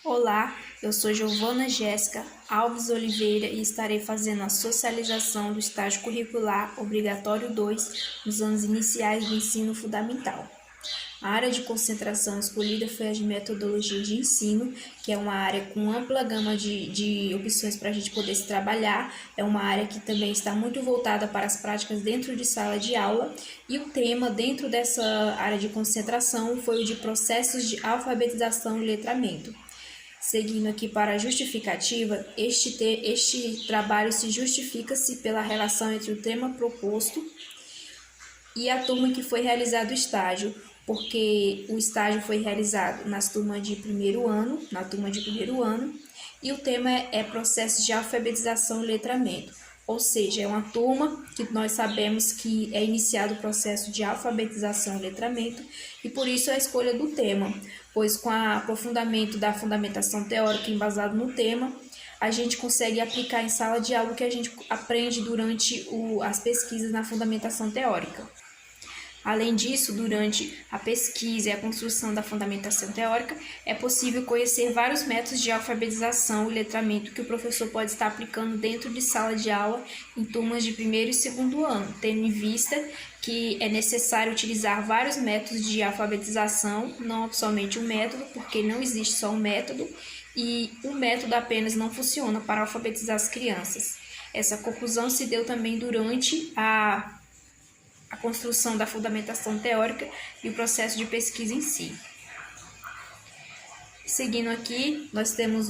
Olá, eu sou Giovana Jéssica Alves Oliveira e estarei fazendo a socialização do estágio curricular obrigatório 2 nos anos iniciais do ensino fundamental. A área de concentração escolhida foi a de metodologia de ensino, que é uma área com ampla gama de opções para a gente poder se trabalhar. É uma área que também está muito voltada para as práticas dentro de sala de aula. E o tema dentro dessa área de concentração foi o de processos de alfabetização e letramento. Seguindo aqui para a justificativa, este trabalho se justifica-se pela relação entre o tema proposto e a turma que foi realizado o estágio, porque o estágio foi realizado na turma de primeiro ano, e o tema é processo de alfabetização e letramento. Ou seja, é uma turma que nós sabemos que é iniciado o processo de alfabetização e letramento, e por isso a escolha do tema, pois com o aprofundamento da fundamentação teórica embasado no tema, a gente consegue aplicar em sala de aula o que a gente aprende durante as pesquisas na fundamentação teórica. Além disso, durante a pesquisa e a construção da fundamentação teórica, é possível conhecer vários métodos de alfabetização e letramento que o professor pode estar aplicando dentro de sala de aula em turmas de primeiro e segundo ano, tendo em vista que é necessário utilizar vários métodos de alfabetização, não somente um método, porque não existe só um método, e um método apenas não funciona para alfabetizar as crianças. Essa conclusão se deu também durante a construção da fundamentação teórica e o processo de pesquisa em si. Seguindo aqui, nós temos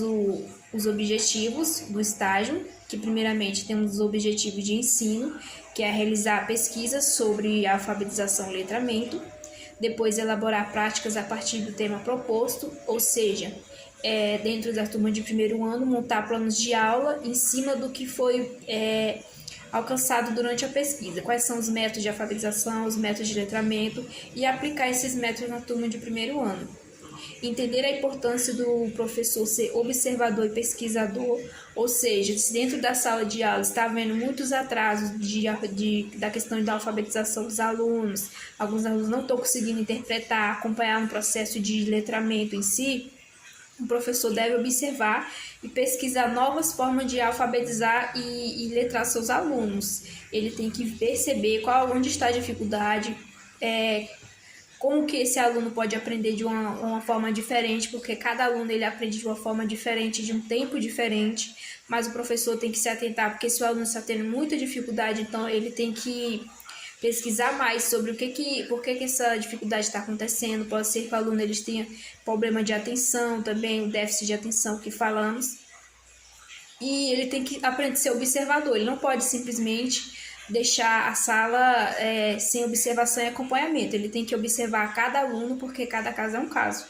os objetivos do estágio, que primeiramente temos os objetivos de ensino, que é realizar pesquisas sobre a alfabetização e letramento, depois elaborar práticas a partir do tema proposto, ou seja, dentro da turma de primeiro ano, montar planos de aula em cima do que foi alcançado durante a pesquisa, quais são os métodos de alfabetização, os métodos de letramento e aplicar esses métodos na turma de primeiro ano. Entender a importância do professor ser observador e pesquisador, ou seja, se dentro da sala de aula está havendo muitos atrasos da questão da alfabetização dos alunos, alguns alunos não estão conseguindo interpretar, acompanhar um processo de letramento em si, o professor deve observar e pesquisar novas formas de alfabetizar e letrar seus alunos. Ele tem que perceber onde está a dificuldade, como que esse aluno pode aprender de uma forma diferente, porque cada aluno ele aprende de uma forma diferente, de um tempo diferente, mas o professor tem que se atentar, porque se o aluno está tendo muita dificuldade, então ele tem que pesquisar mais sobre por que essa dificuldade está acontecendo. Pode ser que o aluno eles tenha problema de atenção também, o déficit de atenção que falamos. E ele tem que aprender a ser observador, ele não pode simplesmente deixar a sala sem observação e acompanhamento. Ele tem que observar cada aluno, porque cada caso é um caso.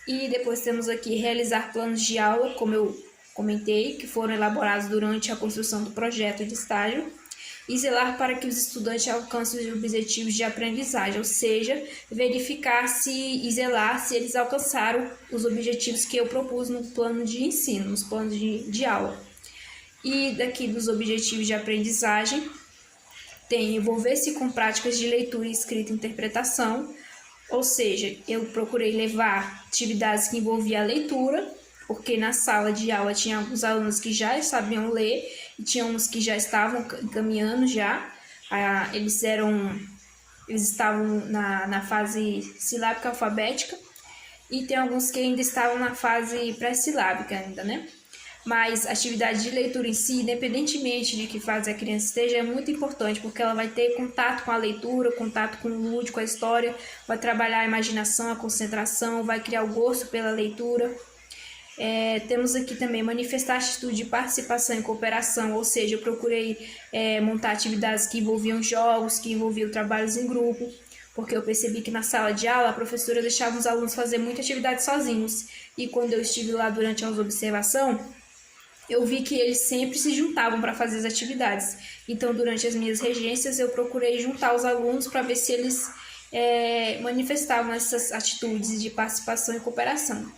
E depois temos aqui realizar planos de aula, como eu comentei, que foram elaborados durante a construção do projeto de estágio, e zelar para que os estudantes alcancem os objetivos de aprendizagem, ou seja, verificar e zelar se eles alcançaram os objetivos que eu propus no plano de ensino, nos planos de aula. E daqui dos objetivos de aprendizagem, tem envolver-se com práticas de leitura, escrita e interpretação, ou seja, eu procurei levar atividades que envolviam a leitura, porque na sala de aula tinha alguns alunos que já sabiam ler e tinha uns que já estavam caminhando já. Eles estavam na fase silábica alfabética e tem alguns que ainda estavam na fase pré-silábica ainda, né? Mas a atividade de leitura em si, independentemente de que fase a criança esteja, é muito importante, porque ela vai ter contato com a leitura, contato com o lúdico, com a história, vai trabalhar a imaginação, a concentração, vai criar o gosto pela leitura. Temos aqui também manifestar atitude de participação e cooperação, ou seja, eu procurei montar atividades que envolviam jogos, que envolviam trabalhos em grupo, porque eu percebi que na sala de aula a professora deixava os alunos fazer muita atividade sozinhos, e quando eu estive lá durante a observação, eu vi que eles sempre se juntavam para fazer as atividades. Então, durante as minhas regências, eu procurei juntar os alunos para ver se eles manifestavam essas atitudes de participação e cooperação.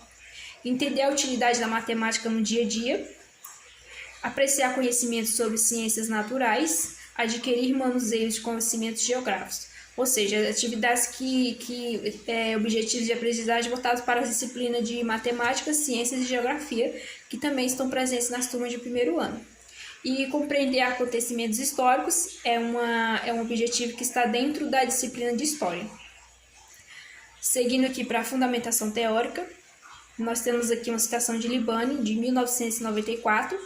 Entender a utilidade da matemática no dia a dia, apreciar conhecimentos sobre ciências naturais, adquirir manuseios de conhecimentos geográficos. ou seja, atividades objetivos de aprendizagem voltados para as disciplinas de matemática, ciências e geografia, que também estão presentes nas turmas de primeiro ano. E compreender acontecimentos históricos é um objetivo que está dentro da disciplina de História. Seguindo aqui para a fundamentação teórica, nós temos aqui uma citação de Libani, de 1994,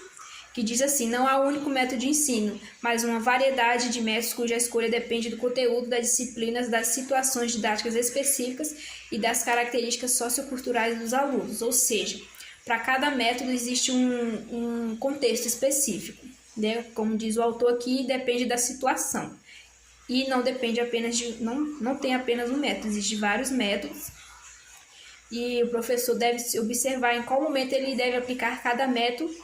que diz assim: não há um único método de ensino, mas uma variedade de métodos cuja escolha depende do conteúdo, das disciplinas, das situações didáticas específicas e das características socioculturais dos alunos, ou seja, para cada método existe um contexto específico, né? Como diz o autor aqui, depende da situação. E não depende apenas não tem apenas um método, existem vários métodos. E o professor deve observar em qual momento ele deve aplicar cada método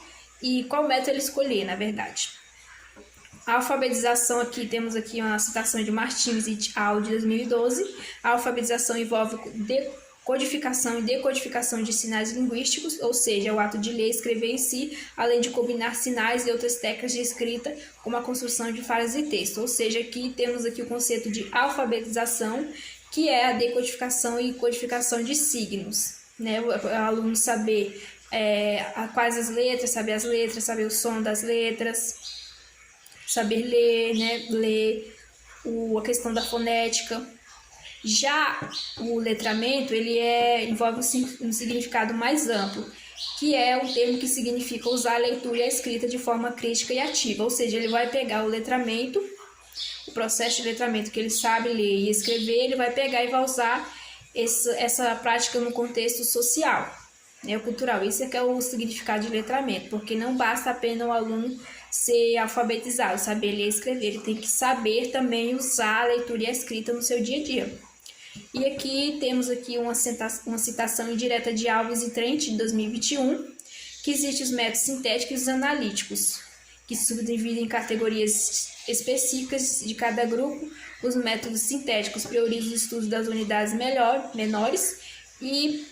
e qual método ele escolher, na verdade. A alfabetização aqui, temos aqui uma citação de Martins et al. De 2012. A alfabetização envolve codificação e decodificação de sinais linguísticos, ou seja, o ato de ler e escrever em si, além de combinar sinais e outras técnicas de escrita, como a construção de frases e texto. Ou seja, aqui temos aqui o conceito de alfabetização, que é a decodificação e codificação de signos, né? O aluno saber quais as letras, saber o som das letras, saber ler, né? Ler a questão da fonética. Já o letramento, ele envolve um significado mais amplo, que é um termo que significa usar a leitura e a escrita de forma crítica e ativa, ou seja, ele vai pegar o letramento, o processo de letramento que ele sabe ler e escrever, ele vai pegar e vai usar essa prática no contexto social, né, cultural. Isso é que é o significado de letramento, porque não basta apenas o aluno ser alfabetizado, saber ler e escrever, ele tem que saber também usar a leitura e a escrita no seu dia a dia. E aqui temos aqui uma citação indireta de Alves e Trent, de 2021, que existem os métodos sintéticos e analíticos, que se subdividem em categorias específicas de cada grupo. Os métodos sintéticos priorizam o estudo das unidades menores e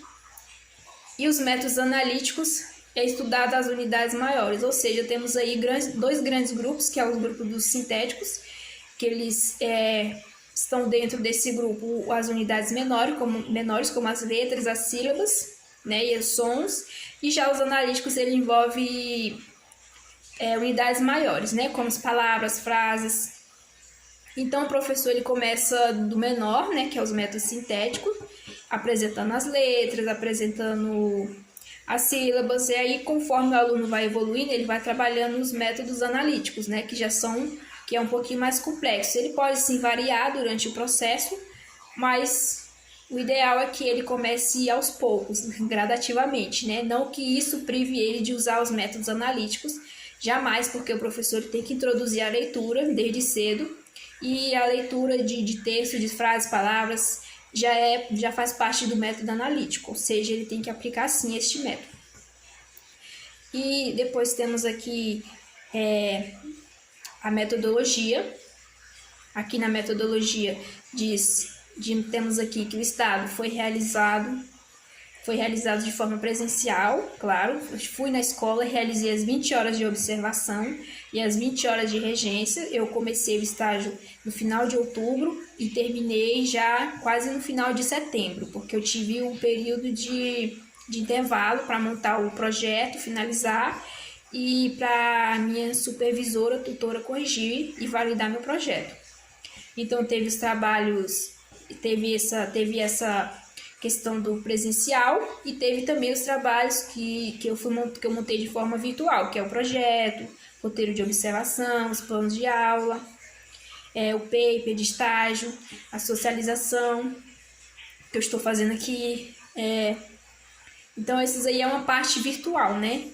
os métodos analíticos estudar das unidades maiores, ou seja, temos aí dois grandes grupos, que é o grupo dos sintéticos, que eles estão dentro desse grupo as unidades menores, como as letras, as sílabas, né, e os sons, e já os analíticos, ele envolve unidades maiores, né, como as palavras, frases. Então, o professor ele começa do menor, né, que é os métodos sintéticos, apresentando as letras, apresentando as sílabas, e aí, conforme o aluno vai evoluindo, ele vai trabalhando os métodos analíticos, né, que é um pouquinho mais complexo. Ele pode sim variar durante o processo, mas o ideal é que ele comece aos poucos, gradativamente, né? Não que isso prive ele de usar os métodos analíticos, jamais, porque o professor tem que introduzir a leitura desde cedo, e a leitura de texto, de frases, palavras, já faz parte do método analítico, ou seja, ele tem que aplicar sim este método. E depois temos aqui a metodologia. Aqui na metodologia temos aqui que o Estado foi realizado de forma presencial, claro. Eu fui na escola, realizei as 20 horas de observação e as 20 horas de regência. Eu comecei o estágio no final de outubro e terminei já quase no final de setembro, porque eu tive um período de intervalo para montar o projeto, finalizar, e para a minha supervisora, tutora, corrigir e validar meu projeto. Então, teve os trabalhos, teve essa questão do presencial, e teve também os trabalhos que eu montei de forma virtual, que é o projeto, roteiro de observação, os planos de aula, o paper de estágio, a socialização que eu estou fazendo aqui. Então, esses aí é uma parte virtual, né?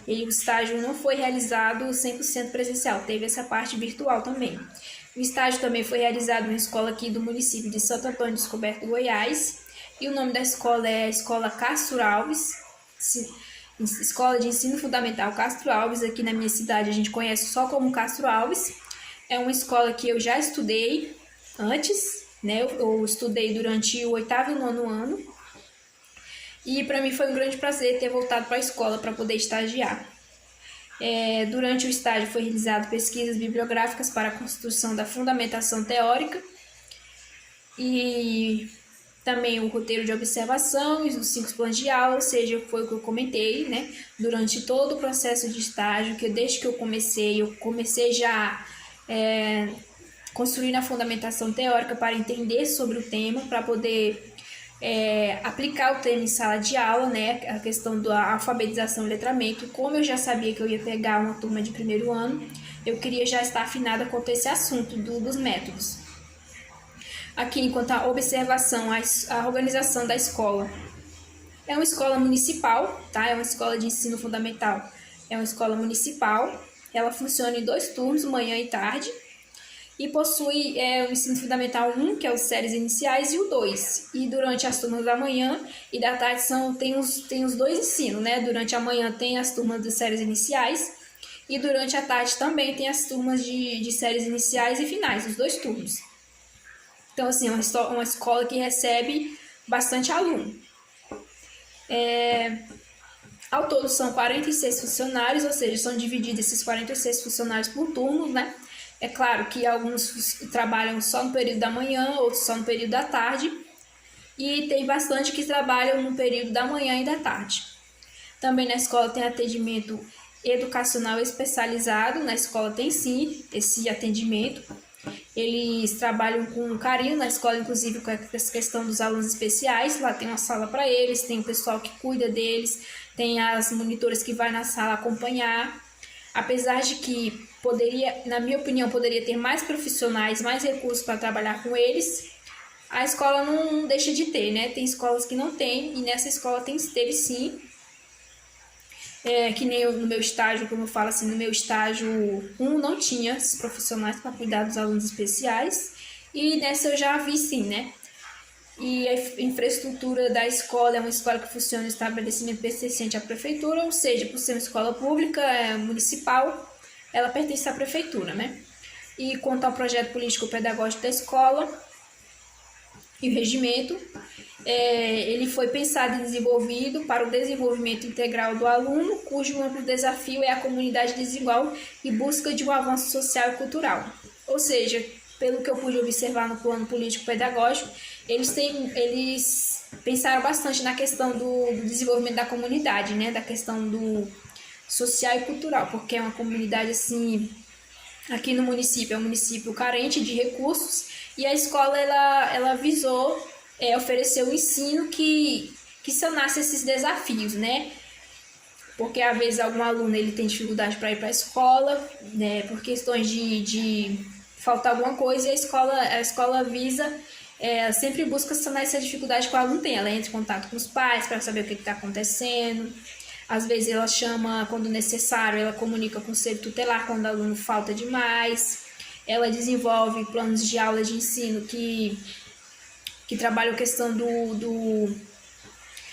E o estágio não foi realizado 100% presencial, teve essa parte virtual também. O estágio também foi realizado em uma escola aqui do município de Santo Antônio Descoberto, Goiás, e o nome da escola é a Escola Castro Alves, Escola de Ensino Fundamental Castro Alves. Aqui na minha cidade a gente conhece só como Castro Alves. É uma escola que eu já estudei antes, né? Eu estudei durante o 8º e 9º ano, e para mim foi um grande prazer ter voltado para a escola para poder estagiar. Durante o estágio foi realizado pesquisas bibliográficas para a construção da fundamentação teórica, e também o roteiro de observação e os 5 planos de aula, ou seja, foi o que eu comentei, né? Durante todo o processo de estágio, que desde que eu comecei já construindo a fundamentação teórica para entender sobre o tema, para poder aplicar o tema em sala de aula, né? A questão da alfabetização e letramento. Como eu já sabia que eu ia pegar uma turma de primeiro ano, eu queria já estar afinada quanto a esse assunto dos métodos. Aqui, enquanto a observação, a organização da escola. É uma escola municipal, tá? É uma escola de ensino fundamental. É uma escola municipal. Ela funciona em 2 turnos, manhã e tarde. E possui o ensino fundamental 1, que é os séries iniciais, e o 2. E durante as turmas da manhã e da tarde tem os 2 ensinos, né? Durante a manhã tem as turmas de séries iniciais e durante a tarde também tem as turmas de séries iniciais e finais, os 2 turnos. Então, assim, é uma escola que recebe bastante aluno. Ao todo são 46 funcionários, ou seja, são divididos esses 46 funcionários por turnos, né? É claro que alguns trabalham só no período da manhã, outros só no período da tarde. E tem bastante que trabalham no período da manhã e da tarde. Também na escola tem atendimento educacional especializado, na escola tem sim esse atendimento. Eles trabalham com carinho na escola, inclusive com essa questão dos alunos especiais. Lá tem uma sala para eles, tem o pessoal que cuida deles, tem as monitoras que vai na sala acompanhar. Apesar de que na minha opinião, poderia ter mais profissionais, mais recursos para trabalhar com eles, a escola não deixa de ter, né? Tem escolas que não tem, e nessa escola teve sim. Que nem no meu estágio, como eu falo assim, no meu estágio 1 não tinha esses profissionais para cuidar dos alunos especiais, e nessa eu já vi sim, né? E a infraestrutura da escola é uma escola que funciona em estabelecimento pertencente à prefeitura, ou seja, por ser uma escola pública, municipal, ela pertence à prefeitura, né? E quanto ao projeto político-pedagógico da escola e o regimento, ele foi pensado e desenvolvido para o desenvolvimento integral do aluno, cujo amplo desafio é a comunidade desigual e busca de um avanço social e cultural. Ou seja, pelo que eu pude observar no plano político-pedagógico, eles pensaram bastante na questão do desenvolvimento da comunidade, né? Da questão do social e cultural, porque é uma comunidade assim, aqui no município, é um município carente de recursos, e a escola ela visou oferecer um ensino que sanasse esses desafios, né? Porque às vezes algum aluno ele tem dificuldade para ir para a escola, né? Por questões de faltar alguma coisa, e a escola visa sempre busca sanar essa dificuldade que o aluno tem. Ela entra em contato com os pais para saber o que está acontecendo. Às vezes ela chama, quando necessário, ela comunica com o conselho tutelar quando o aluno falta demais. Ela desenvolve planos de aula de ensino que trabalham a questão do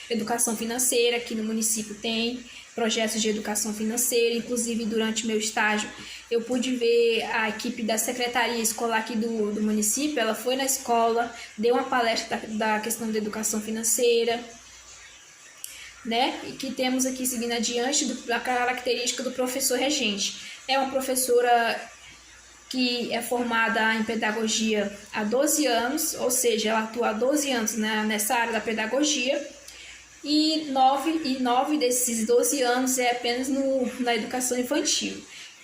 educação financeira. Aqui no município tem projetos de educação financeira. Inclusive, durante meu estágio, eu pude ver a equipe da secretaria escolar aqui do município. Ela foi na escola, deu uma palestra da questão da educação financeira, né? E que temos aqui, seguindo adiante, a característica do professor regente. É uma professora que é formada em pedagogia há 12 anos, ou seja, ela atua há 12 anos nessa área da pedagogia, e 9 desses 12 anos é apenas na educação infantil.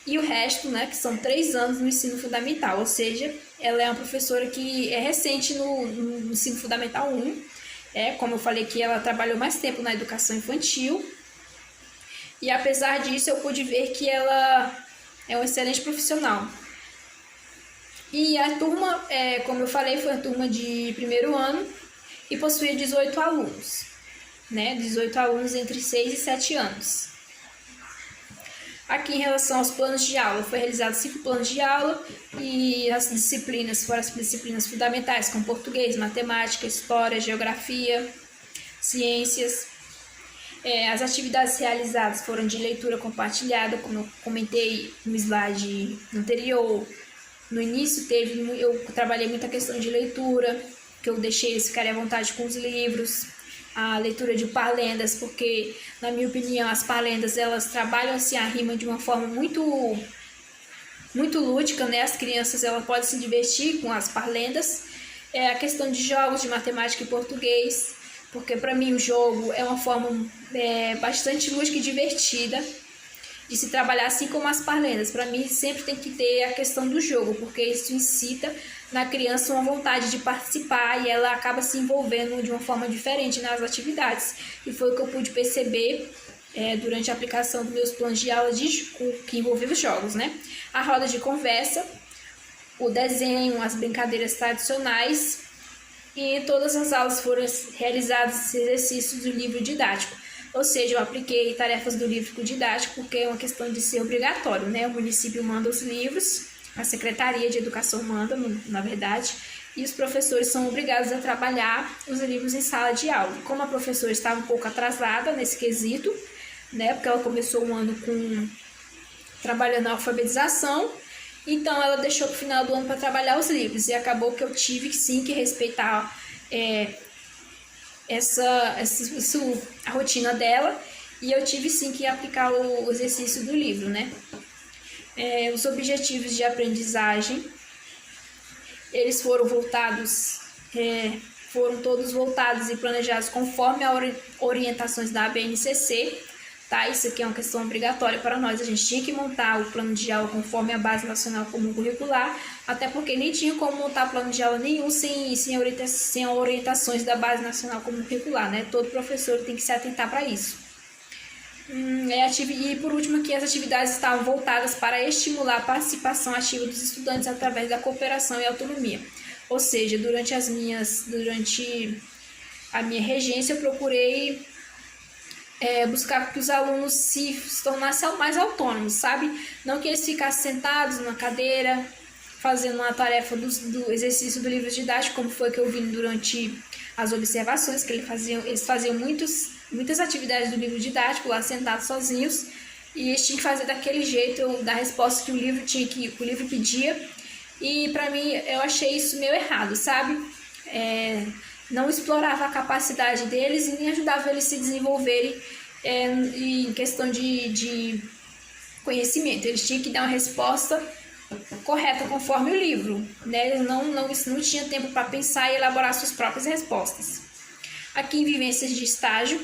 E o resto, né, que são 3 anos no ensino fundamental, ou seja, ela é uma professora que é recente no ensino fundamental 1, como eu falei que ela trabalhou mais tempo na educação infantil, e apesar disso eu pude ver que ela é um excelente profissional. E a turma, como eu falei, foi a turma de primeiro ano e possuía 18 alunos, né? 18 alunos entre 6 e 7 anos. Aqui, em relação aos planos de aula, foi realizado 5 planos de aula, e as disciplinas foram as disciplinas fundamentais, como português, matemática, história, geografia, ciências. As atividades realizadas foram de leitura compartilhada, como eu comentei no slide anterior. No início eu trabalhei muita questão de leitura, que eu deixei eles ficarem à vontade com os livros, a leitura de parlendas, porque, na minha opinião, as parlendas, elas trabalham assim a rima de uma forma muito lúdica, né? As crianças, elas podem se divertir com as parlendas. é a questão de jogos de matemática e português, porque para mim o jogo é uma forma bastante lúdica e divertida de se trabalhar, assim como as parlendas. Para mim sempre tem que ter a questão do jogo, porque isso incita na criança uma vontade de participar e ela acaba se envolvendo de uma forma diferente nas atividades. E foi o que eu pude perceber durante a aplicação dos meus planos de aula que envolviam os jogos, né? A roda de conversa, o desenho, as brincadeiras tradicionais, e em todas as aulas foram realizados exercícios do livro didático. Ou seja, eu apliquei tarefas do livro didático porque é uma questão de ser obrigatório, né? O município manda os livros, a Secretaria de Educação manda, na verdade, e os professores são obrigados a trabalhar os livros em sala de aula. Como a professora estava um pouco atrasada nesse quesito, né? Porque ela começou um ano trabalhando a alfabetização, então ela deixou para o final do ano para trabalhar os livros, e acabou que eu tive sim que respeitar a rotina dela, e eu tive sim que aplicar o exercício do livro, né? Os objetivos de aprendizagem, eles foram todos voltados e planejados conforme as orientações da ABNCC, tá? Isso aqui é uma questão obrigatória para nós, a gente tinha que montar o plano de aula conforme a Base Nacional Comum Curricular, até porque nem tinha como montar plano de aula nenhum sem orientações da Base Nacional Comum Curricular, né? Todo professor tem que se atentar para isso. E por último aqui, as atividades estavam voltadas para estimular a participação ativa dos estudantes através da cooperação e autonomia. Ou seja, durante a minha regência eu procurei buscar que os alunos se tornassem mais autônomos, sabe? Não que eles ficassem sentados na cadeira, fazendo uma tarefa do exercício do livro didático, como foi que eu vi durante as observações, que eles faziam muitas atividades do livro didático lá sentados sozinhos, e eles tinham que fazer daquele jeito, da resposta que o livro pedia, e para mim eu achei isso meio errado, sabe? Não explorava a capacidade deles e nem ajudava eles a se desenvolverem em questão de conhecimento. Eles tinham que dar uma resposta correta conforme o livro, né? Eles não tinham tempo para pensar e elaborar suas próprias respostas. Aqui em vivências de estágio,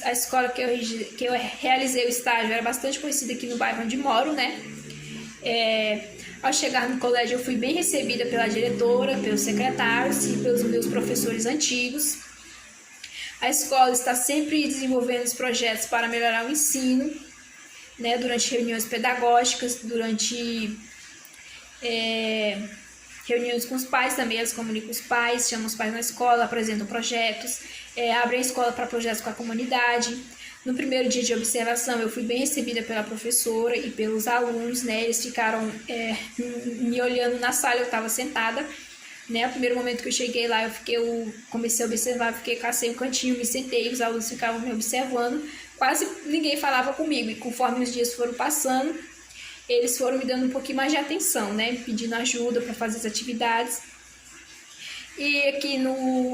a escola que eu realizei o estágio era bastante conhecida aqui no bairro onde moro, né? Ao chegar no colégio eu fui bem recebida pela diretora, pelos secretários e pelos meus professores antigos. A escola está sempre desenvolvendo os projetos para melhorar o ensino, né? Durante reuniões pedagógicas, durante reuniões com os pais também, elas comunicam os pais, chamam os pais na escola, apresentam projetos, abrem a escola para projetos com a comunidade. No primeiro dia de observação, eu fui bem recebida pela professora e pelos alunos, né? Eles ficaram me olhando na sala, eu estava sentada, né? O primeiro momento que eu cheguei lá, eu comecei a observar, cacei um cantinho, me sentei, os alunos ficavam me observando, quase ninguém falava comigo, e conforme os dias foram passando, eles foram me dando um pouquinho mais de atenção, né? Pedindo ajuda para fazer as atividades. E aqui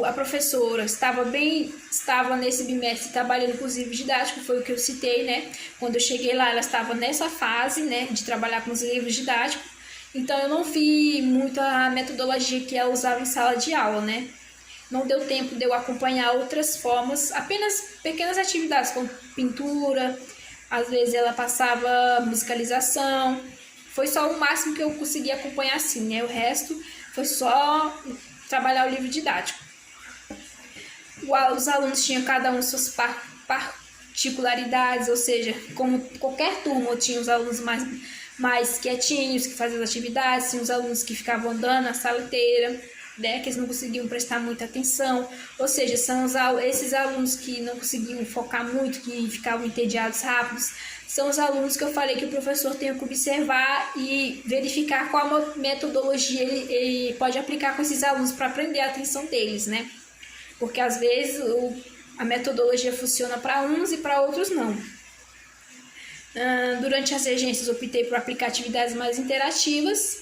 a professora estava nesse bimestre trabalhando com os livros didáticos, foi o que eu citei, né? Quando eu cheguei lá, ela estava nessa fase, né, de trabalhar com os livros didáticos, então eu não vi muito a metodologia que ela usava em sala de aula, né? Não deu tempo de eu acompanhar outras formas, apenas pequenas atividades como pintura, às vezes ela passava musicalização, foi só o máximo que eu consegui acompanhar assim, né? O resto foi só trabalhar o livro didático. Os alunos tinham cada um suas particularidades, ou seja, como qualquer turma, tinha os alunos mais quietinhos, que faziam as atividades, tinha os alunos que ficavam andando na sala inteira, né, que eles não conseguiam prestar muita atenção, ou seja, são esses alunos que não conseguiam focar muito, que ficavam entediados rápidos, são os alunos que eu falei que o professor tem que observar e verificar qual metodologia ele pode aplicar com esses alunos para prender a atenção deles, né? Porque às vezes a metodologia funciona para uns e para outros não. Durante as regências optei por aplicar atividades mais interativas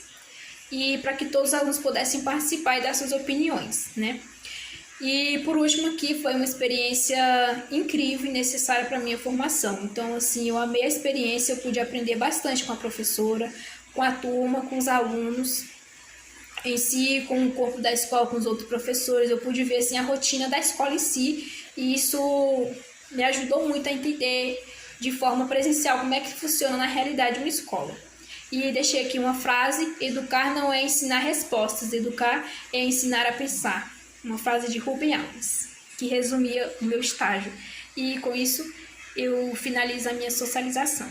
e para que todos os alunos pudessem participar e dar suas opiniões, né? E por último aqui, foi uma experiência incrível e necessária para a minha formação. Então, assim, eu amei a experiência, eu pude aprender bastante com a professora, com a turma, com os alunos. em si, com o corpo da escola, com os outros professores, eu pude ver assim, a rotina da escola em si, e isso me ajudou muito a entender de forma presencial como é que funciona na realidade uma escola. E deixei aqui uma frase: educar não é ensinar respostas, educar é ensinar a pensar. Uma frase de Rubem Alves, que resumia o meu estágio. E com isso eu finalizo a minha socialização.